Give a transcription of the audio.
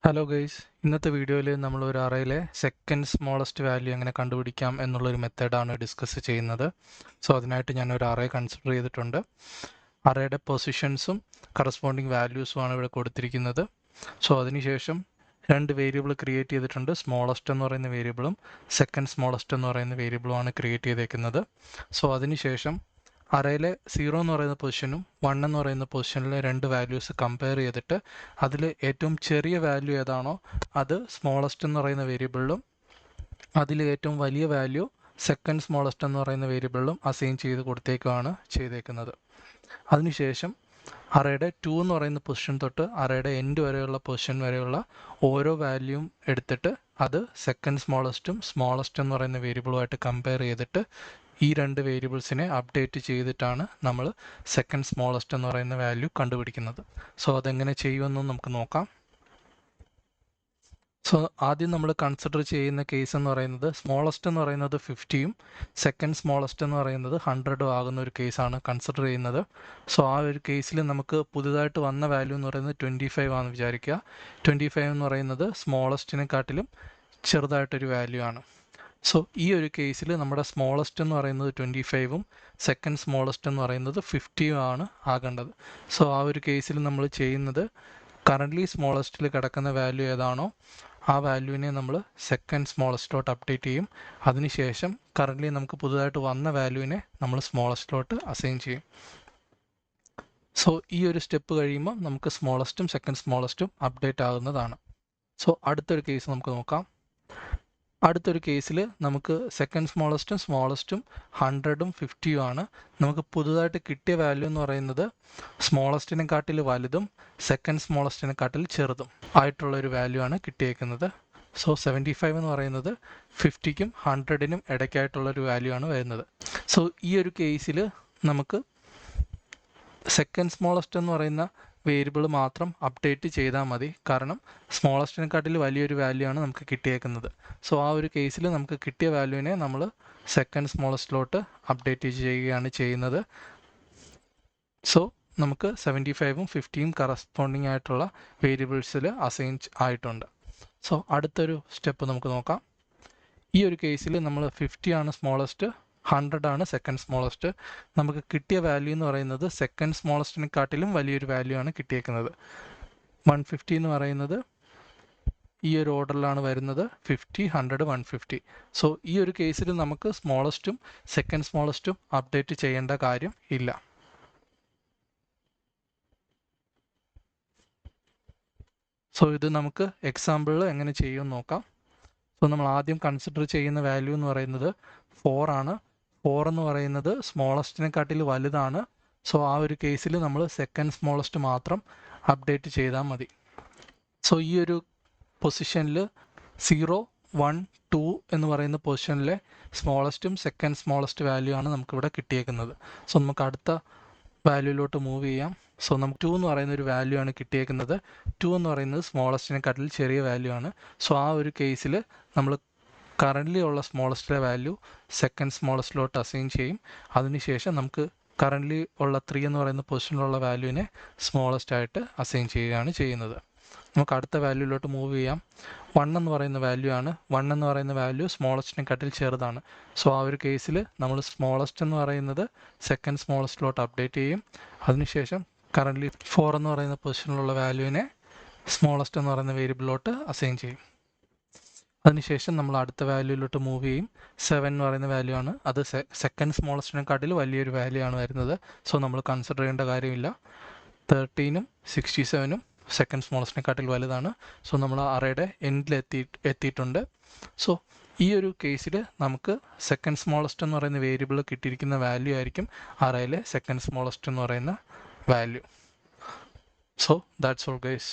Hello guys, ഇന്നത്തെ വീഡിയോയിൽ നമ്മൾ ഒരു അറയിലെ സെക്കൻഡ് സ്മോളസ്റ്റ് വാല്യൂ എങ്ങനെ കണ്ടുപിടിക്കാം എന്നുള്ളൊരു മെത്തേഡാണ് ഡിസ്കസ് ചെയ്യുന്നത്. സോ അതിനായിട്ട് ഞാൻ ഒരു അറേ കൺസിഡർ ചെയ്തിട്ടുണ്ട്. അറയുടെ പൊസിഷൻസും കറസ്പോണ്ടിങ് വാല്യൂസുമാണ് ഇവിടെ കൊടുത്തിരിക്കുന്നത്. സോ അതിനുശേഷം രണ്ട് വേരിയബിൾ ക്രിയേറ്റ് ചെയ്തിട്ടുണ്ട്. സ്മോളസ്റ്റ് എന്ന് പറയുന്ന വേരിയബിളും സെക്കൻഡ് സ്മോളസ്റ്റ് എന്ന് പറയുന്ന വേരിയബിളുമാണ് ക്രിയേറ്റ് ചെയ്തേക്കുന്നത്. സോ അതിനുശേഷം അറയിലെ 0 എന്ന് പറയുന്ന പൊസിഷനും 1 എന്ന് പറയുന്ന പൊസിഷനിലെ രണ്ട് വാല്യൂസ് കമ്പയർ ചെയ്തിട്ട് അതിൽ ഏറ്റവും ചെറിയ വാല്യൂ ഏതാണോ അത് സ്മോളസ്റ്റ് എന്ന് പറയുന്ന വേരിയബിളിലും അതിൽ ഏറ്റവും വലിയ വാല്യൂ സെക്കൻഡ് സ്മോളസ്റ്റ് എന്ന് പറയുന്ന വേരിയബിളിലും അസൈൻ ചെയ്ത് കൊടുത്തേക്കാണ് ചെയ്തേക്കുന്നത്. അതിനുശേഷം അറയുടെ 2 എന്ന് പറയുന്ന പൊസിഷൻ തൊട്ട് അറയുടെ എൻഡ് വരെയുള്ള പൊസിഷൻ വരെയുള്ള ഓരോ വാല്യൂവും എടുത്തിട്ട് അത് സെക്കൻഡ് സ്മോളസ്റ്റും സ്മോളസ്റ്റ് എന്ന് പറയുന്ന വേരിയബിളുമായിട്ട് കമ്പയർ ചെയ്തിട്ട് ഈ രണ്ട് വേരിയബിൾസിനെ അപ്ഡേറ്റ് ചെയ്തിട്ടാണ് നമ്മൾ സെക്കൻഡ് സ്മോളസ്റ്റ് എന്ന് പറയുന്ന വാല്യൂ കണ്ടുപിടിക്കുന്നത്. സോ അതെങ്ങനെ ചെയ്യുമെന്നും നമുക്ക് നോക്കാം. സോ ആദ്യം നമ്മൾ കൺസിഡർ ചെയ്യുന്ന കേസ് എന്ന് പറയുന്നത് സ്മോളസ്റ്റ് എന്ന് പറയുന്നത് 50യും സെക്കൻഡ് സ്മോളസ്റ്റ് എന്ന് പറയുന്നത് 100ഉം ആകുന്ന ഒരു കേസാണ് കൺസിഡർ ചെയ്യുന്നത്. സോ ആ ഒരു കേസിൽ നമുക്ക് പുതുതായിട്ട് വന്ന വാല്യൂ എന്ന് പറയുന്നത് 25 ആണെന്ന് വിചാരിക്കുക. 25 എന്ന് പറയുന്നത് സ്മോളസ്റ്റിനെക്കാട്ടിലും ചെറുതായിട്ടൊരു വാല്യൂ ആണ്. സോ ഈ ഒരു കേസിൽ നമ്മുടെ സ്മോളസ്റ്റ് എന്ന് പറയുന്നത് 25ഉം സെക്കൻഡ് സ്മോളസ്റ്റ് എന്ന് പറയുന്നത് 50യും ആണ് ആകേണ്ടത്. സോ ആ ഒരു കേസിൽ നമ്മൾ ചെയ്യുന്നത് കറൻ്റ്ലി സ്മോളസ്റ്റിൽ കിടക്കുന്ന വാല്യൂ ഏതാണോ ആ വാല്യൂവിനെ നമ്മൾ സെക്കൻഡ് സ്മോളസ്റ്റിലോട്ട് അപ്ഡേറ്റ് ചെയ്യും. അതിനുശേഷം കറൻ്റ്ലി നമുക്ക് പുതുതായിട്ട് വന്ന വാല്യൂവിനെ നമ്മൾ സ്മോളസ്റ്റിലോട്ട് അസൈൻ ചെയ്യും. സോ ഈ ഒരു സ്റ്റെപ്പ് കഴിയുമ്പോൾ നമുക്ക് സ്മോളസ്റ്റും സെക്കൻഡ് സ്മോളസ്റ്റും അപ്ഡേറ്റ് ആകുന്നതാണ്. സോ അടുത്തൊരു കേസ് നമുക്ക് നോക്കാം. അടുത്തൊരു കേസിൽ നമുക്ക് സെക്കൻഡ് സ്മോളസ്റ്റും 100ഉം 50യും ആണ്. നമുക്ക് പുതുതായിട്ട് കിട്ടിയ വാല്യൂ എന്ന് പറയുന്നത് സ്മോളസ്റ്റിനെക്കാട്ടിൽ വലുതും സെക്കൻഡ് സ്മോളസ്റ്റിനെക്കാട്ടിൽ ചെറുതും ആയിട്ടുള്ളൊരു വാല്യൂ ആണ് കിട്ടിയേക്കുന്നത്. സോ 75 എന്ന് പറയുന്നത് 50ക്കും 100നും ഇടയ്ക്കായിട്ടുള്ളൊരു വാല്യൂ ആണ് വരുന്നത്. സോ ഈ ഒരു കേസിൽ നമുക്ക് സെക്കൻഡ് സ്മോളസ്റ്റ് എന്ന് പറയുന്ന വേരിയബിൾ മാത്രം അപ്ഡേറ്റ് ചെയ്താൽ മതി. കാരണം സ്മോളസ്റ്റിനെക്കാട്ടിൽ വലിയൊരു വാല്യൂ ആണ് നമുക്ക് കിട്ടിയേക്കുന്നത്. സോ ആ ഒരു കേസിൽ നമുക്ക് കിട്ടിയ വാല്യൂവിനെ നമ്മൾ സെക്കൻഡ് സ്മോളസ്റ്റിലോട്ട് അപ്ഡേറ്റ് ചെയ്യുകയാണ് ചെയ്യുന്നത്. സോ നമുക്ക് 75ഉം 50യും കറസ്പോണ്ടിങ് ആയിട്ടുള്ള വേരിയബിൾസിൽ അസൈൻ ആയിട്ടുണ്ട്. സോ അടുത്തൊരു സ്റ്റെപ്പ് നമുക്ക് നോക്കാം. ഈ ഒരു കേസിൽ നമ്മൾ 50 ആണ് സ്മോളസ്റ്റ്, 100 ആണ് സെക്കൻഡ് സ്മോളസ്റ്റ്. നമുക്ക് കിട്ടിയ വാല്യൂ എന്ന് പറയുന്നത് സെക്കൻഡ് സ്മോളസ്റ്റിനെക്കാട്ടിലും വലിയൊരു വാല്യൂ ആണ് കിട്ടിയേക്കുന്നത്. 150 എന്ന് പറയുന്നത് ഈ ഒരു ഓർഡറിലാണ് വരുന്നത്. 50, 100, 150. സോ ഈ ഒരു കേസിൽ നമുക്ക് സ്മോളസ്റ്റും സെക്കൻഡ് സ്മോളസ്റ്റും അപ്ഡേറ്റ് ചെയ്യേണ്ട കാര്യം ഇല്ല. സോ ഇത് നമുക്ക് എക്സാമ്പിളിൽ എങ്ങനെ ചെയ്യുമെന്ന് നോക്കാം. സോ നമ്മൾ ആദ്യം കൺസിഡർ ചെയ്യുന്ന വാല്യൂ എന്ന് പറയുന്നത് 4 ആണ്. 4 എന്ന് പറയുന്നത് സ്മോളസ്റ്റിനെക്കാട്ടിൽ വലുതാണ്. സോ ആ ഒരു കേസിൽ നമ്മൾ സെക്കൻഡ് സ്മോളസ്റ്റ് മാത്രം അപ്ഡേറ്റ് ചെയ്താൽ മതി. സോ ഈ ഒരു പൊസിഷനിൽ 0, 1, 2 എന്ന് പറയുന്ന പൊസിഷനിലെ സ്മോളസ്റ്റും സെക്കൻഡ് സ്മോളസ്റ്റ് വാല്യൂ ആണ് നമുക്കിവിടെ കിട്ടിയേക്കുന്നത്. സോ നമുക്ക് അടുത്ത വാല്യൂയിലോട്ട് മൂവ് ചെയ്യാം. സോ നമുക്ക് 2 എന്ന് പറയുന്ന ഒരു വാല്യൂ ആണ് കിട്ടിയേക്കുന്നത്. 2 എന്ന് പറയുന്നത് സ്മോളസ്റ്റിനെക്കാട്ടിൽ ചെറിയ വാല്യൂ ആണ്. സോ ആ ഒരു കേസിൽ നമ്മൾ കറൻ്റ്ലി ഉള്ള സ്മോളസ്റ്റിലെ വാല്യൂ സെക്കൻഡ് സ്മോളസ്റ്റിലോട്ട് അസൈൻ ചെയ്യും. അതിനുശേഷം നമുക്ക് കറൻ്റ്ലി ഉള്ള 3 എന്ന് പറയുന്ന പൊസിഷനിലുള്ള വാല്യൂവിനെ സ്മോളസ്റ്റ് ആയിട്ട് അസൈൻ ചെയ്യുകയാണ് ചെയ്യുന്നത്. നമുക്ക് അടുത്ത വാല്യൂയിലോട്ട് മൂവ് ചെയ്യാം. 1 എന്ന് പറയുന്ന വാല്യൂ ആണ്. 1 എന്ന് പറയുന്ന വാല്യൂ സ്മോളസ്റ്റിനെക്കാട്ടിൽ ചെറുതാണ്. സോ ആ ഒരു കേസിൽ നമ്മൾ സ്മോളസ്റ്റ് എന്ന് പറയുന്നത് സെക്കൻഡ് സ്മോളസ്റ്റിലോട്ട് അപ്ഡേറ്റ് ചെയ്യും. അതിനുശേഷം കറൻ്റ്ലി 4 എന്ന് പറയുന്ന പൊസിഷനിലുള്ള വാല്യൂവിനെ സ്മോളസ്റ്റ് എന്ന് പറയുന്ന വേരിയബിളിലോട്ട് അസൈൻ ചെയ്യും. അതിനുശേഷം നമ്മൾ അടുത്ത വാല്യൂയിലോട്ട് മൂവ് ചെയ്യും. 7 എന്ന് പറയുന്ന വാല്യൂ ആണ്. അത് സെക്കൻഡ് സ്മോളസ്റ്റിനെക്കാട്ടിൽ വലിയൊരു വാല്യൂ ആണ് വരുന്നത്. സോ നമ്മൾ കൺസിഡർ ചെയ്യേണ്ട കാര്യമില്ല. 13ഉം 67ഉം സെക്കൻഡ് സ്മോളസ്റ്റിനെക്കാട്ടിൽ വലുതാണ്. സോ നമ്മൾ അറയുടെ എൻഡിൽ എത്തിയിട്ടുണ്ട്. സോ ഈ ഒരു കേസിൽ നമുക്ക് സെക്കൻഡ് സ്മോളസ്റ്റ് എന്ന് പറയുന്ന വേരിയബിൾ കിട്ടിയിരിക്കുന്ന വാല്യൂ ആയിരിക്കും അറയിലെ സെക്കൻഡ് സ്മോളസ്റ്റ് എന്ന് പറയുന്ന value. So that's all guys.